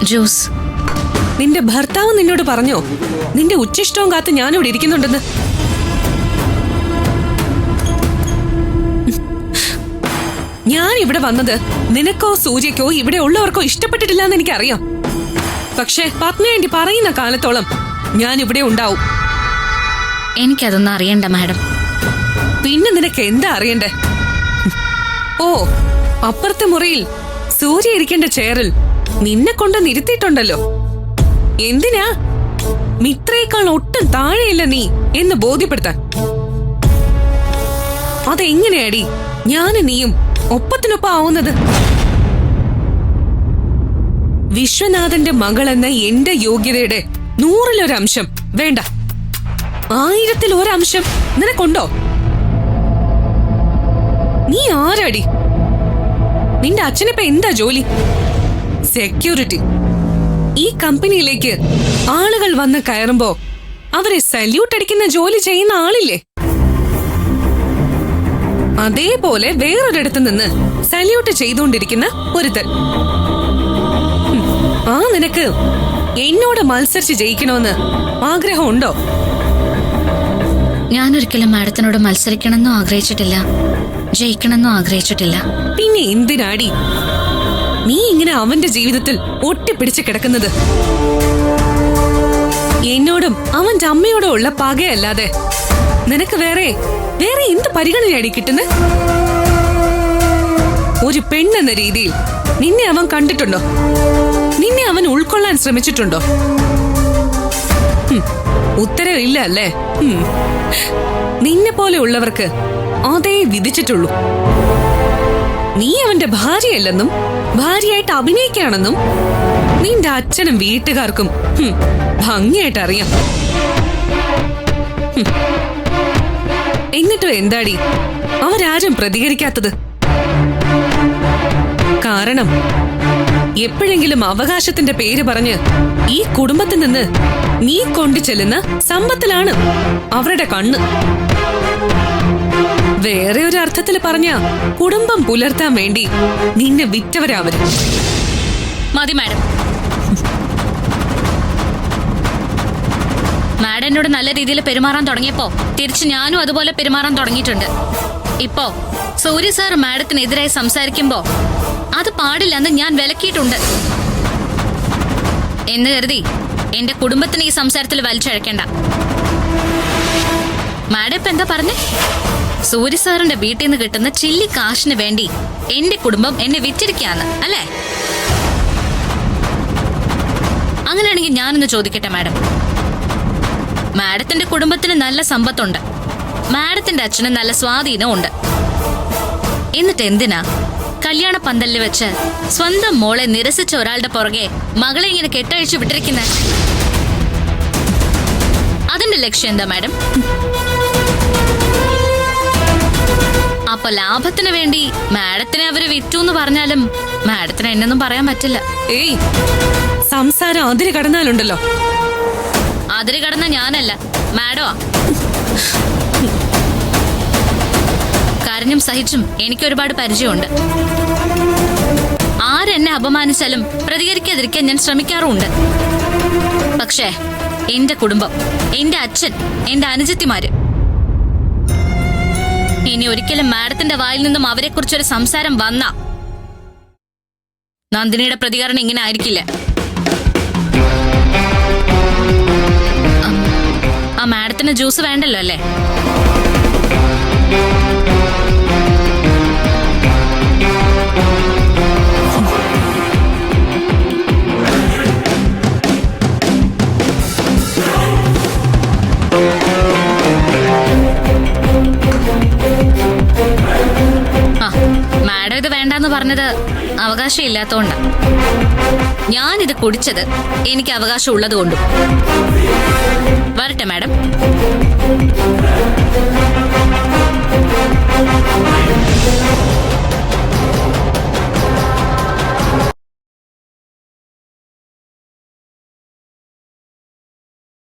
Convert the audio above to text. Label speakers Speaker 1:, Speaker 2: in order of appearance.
Speaker 1: Juice.
Speaker 2: നിന്റെ ഭർത്താവ് നിന്നോട് പറഞ്ഞോ നിന്റെ ഉച്ചിഷ്ടവും കാത്ത് ഞാനിവിടെ ഇരിക്കുന്നുണ്ടെന്ന്? ഞാൻ ഇവിടെ വന്നത് നിനക്കോ സൂര്യക്കോ ഇവിടെ ഉള്ളവർക്കോ ഇഷ്ടപ്പെട്ടിട്ടില്ല എന്ന് എനിക്കറിയാം. പക്ഷെ പത്നിയാണ്ടി പറയുന്ന കാലത്തോളം ഞാൻ ഇവിടെ ഉണ്ടാവും.
Speaker 1: എനിക്കതൊന്നും അറിയണ്ട മാഡം.
Speaker 2: പിന്നെ നിനക്ക് എന്താ അറിയണ്ടേ? ഓ, അപ്പുറത്തെ മുറിയിൽ സൂര്യ ഇരിക്കേണ്ട ചെയറിൽ നിന്നെ കൊണ്ട് നിർത്തിയിട്ടുണ്ടല്ലോ. എന്തിനാ? മിത്രയേക്കാൾ ഒട്ടും താഴെയല്ല നീ എന്ന് ബോധ്യപ്പെടുത്താൻ. അതെങ്ങനെയാടി ഞാനും നീയും ഒപ്പത്തിനൊപ്പം ആവുന്നത്? വിശ്വനാഥന്റെ മകളെന്ന എന്റെ യോഗ്യതയുടെ 100-1 വേണ്ട, 1000-1 നിനക്കുണ്ടോ? നീ ആരാടി? നിന്റെ അച്ഛനിപ്പോ എന്താ ജോലി? സെക്യൂരിറ്റി. ഈ കമ്പനിയിലേക്ക് ആളുകൾ വന്ന് കയറുമ്പോ അവരെ സല്യൂട്ട് അടിക്കുന്ന ജോലി ചെയ്യുന്ന ആളില്ലേ? അതേപോലെ വേറൊരിടത്ത് നിന്ന് സല്യൂട്ട് ചെയ്തുകൊണ്ടിരിക്കുന്ന ഒരുത്തൻ. ആ നിനക്ക് എന്നോട് മത്സരിച്ച് ജയിക്കണമെന്ന് ആഗ്രഹമുണ്ടോ?
Speaker 1: ഞാനൊരിക്കലും മാഡത്തിനോട് മത്സരിക്കണമെന്നോ ആഗ്രഹിച്ചിട്ടില്ല, ജയിക്കണമെന്നോ ആഗ്രഹിച്ചിട്ടില്ല.
Speaker 2: പിന്നെ എന്തിനാടി നീ ഇങ്ങനെ അവന്റെ ജീവിതത്തിൽ ഒട്ടിപ്പിടിച്ച് കിടക്കുന്നത്? എന്നോടും അവന്റെ അമ്മയോടും ഉള്ള പകയല്ലാതെ നിനക്ക് വേറെ എന്ത് പരിഗണനയാടി കിട്ടുന്നത്? ഒരു പെണ്ണെന്ന രീതിയിൽ നിന്നെ അവൻ കണ്ടിട്ടുണ്ടോ? നിന്നെ അവൻ ഉൾക്കൊള്ളാൻ ശ്രമിച്ചിട്ടുണ്ടോ? ഉത്തരവില്ല അല്ലേ? നിന്നെ പോലെ ഉള്ളവർക്ക് അതേ വിധിച്ചിട്ടുള്ളൂ. നീ അവന്റെ ഭാര്യയല്ലെന്നും ഭാര്യയായിട്ട് അഭിനയിക്കുകയാണെന്നും നിന്റെ അച്ഛനും വീട്ടുകാർക്കും ഭംഗിയായിട്ട് അറിയാം. എന്നിട്ടും എന്താടി അവരാരും പ്രതികരിക്കാത്തത്? കാരണം എപ്പോഴെങ്കിലും അവകാശത്തിന്റെ പേര് പറഞ്ഞ് ഈ കുടുംബത്തിൽ നിന്ന് നീ കൊണ്ടു ചെല്ലുന്ന സമ്പത്തിലാണ് അവരുടെ കണ്ണ്. വേറെ ഒരു അർത്ഥത്തിൽ പറഞ്ഞ കുടുംബം പുലർത്താൻ വേണ്ടി നിന്നെ വിറ്റവരവര്.
Speaker 1: മതി മാഡം. മാഡം എന്നോട് നല്ല രീതിയിൽ പെരുമാറാൻ തുടങ്ങിയപ്പോ തിരിച്ച് ഞാനും അതുപോലെ പെരുമാറാൻ തുടങ്ങിയിട്ടുണ്ട്. ഇപ്പോ സൂര്യ സാർ മാഡത്തിനെതിരായി സംസാരിക്കുമ്പോ അത് പാടില്ലെന്ന് ഞാൻ വിലക്കിയിട്ടുണ്ട്. എന്ന് കരുതി എന്റെ കുടുംബത്തിന് ഈ സംസാരത്തിൽ വലിച്ചഴക്കേണ്ട. മാഡം ഇപ്പൊ എന്താ പറഞ്ഞേ? സൂര്യ സാറിന്റെ വീട്ടിൽ നിന്ന് കിട്ടുന്ന ചില്ലി കാശിന് വേണ്ടി എന്റെ കുടുംബം എന്നെ വിറ്റിരിക്കാന്ന് അല്ലേ? അങ്ങനെയാണെങ്കിൽ ഞാനൊന്ന് ചോദിക്കട്ടെ മാഡം. മാഡത്തിന്റെ കുടുംബത്തിന് നല്ല സമ്പത്തുണ്ട്, മാഡത്തിന്റെ അച്ഛന് നല്ല സ്വാധീനമുണ്ട്. എന്നിട്ട് എന്തിനാ കല്യാണ പന്തലിൽ വെച്ച് സ്വന്തം മോളെ നിരസിച്ച ഒരാളുടെ പുറകെ മകളെ ഇങ്ങനെ കെട്ടഴിച്ചു വിട്ടിരിക്കുന്ന? അതിന്റെ ലക്ഷ്യം എന്താ മാഡം? അപ്പൊ ലാഭത്തിന് വേണ്ടി മാഡത്തിനെ അവര് വിറ്റു എന്ന് പറഞ്ഞാലും മാഡത്തിന് എന്നൊന്നും പറയാൻ പറ്റില്ല.
Speaker 2: ഏയ്, സംസാരം അതിര് കടന്നാലുണ്ടല്ലോ.
Speaker 1: അതിര് കടന്ന ഞാനല്ല, മാഡമാ. കരഞ്ഞും സഹിച്ചും എനിക്കൊരുപാട് പരിചയമുണ്ട്. ആരെന്നെ അപമാനിച്ചാലും പ്രതികരിക്കാതിരിക്കാൻ ഞാൻ ശ്രമിക്കാറുമുണ്ട്. പക്ഷേ എന്റെ കുടുംബം, എന്റെ അച്ഛൻ, എന്റെ അനുജത്തിമാര്, ഇനി ഒരിക്കലും മാഡത്തിന്റെ വായിൽ നിന്നും അവരെ കുറിച്ചൊരു സംസാരം വന്ന നന്ദിനിയുടെ പ്രതികരണം ഇങ്ങനെ ആയിരിക്കില്ല. ആ മാഡത്തിന് ജ്യൂസ് വേണ്ടല്ലോ അല്ലേ? മാഡം ഇത് വേണ്ടെന്ന് പറഞ്ഞത് അവകാശം ഇല്ലാത്തോണ്ടാ. ഞാനിത് കുടിച്ചത് എനിക്ക് അവകാശം ഉള്ളത് കൊണ്ടും. വരട്ടെ മാഡം.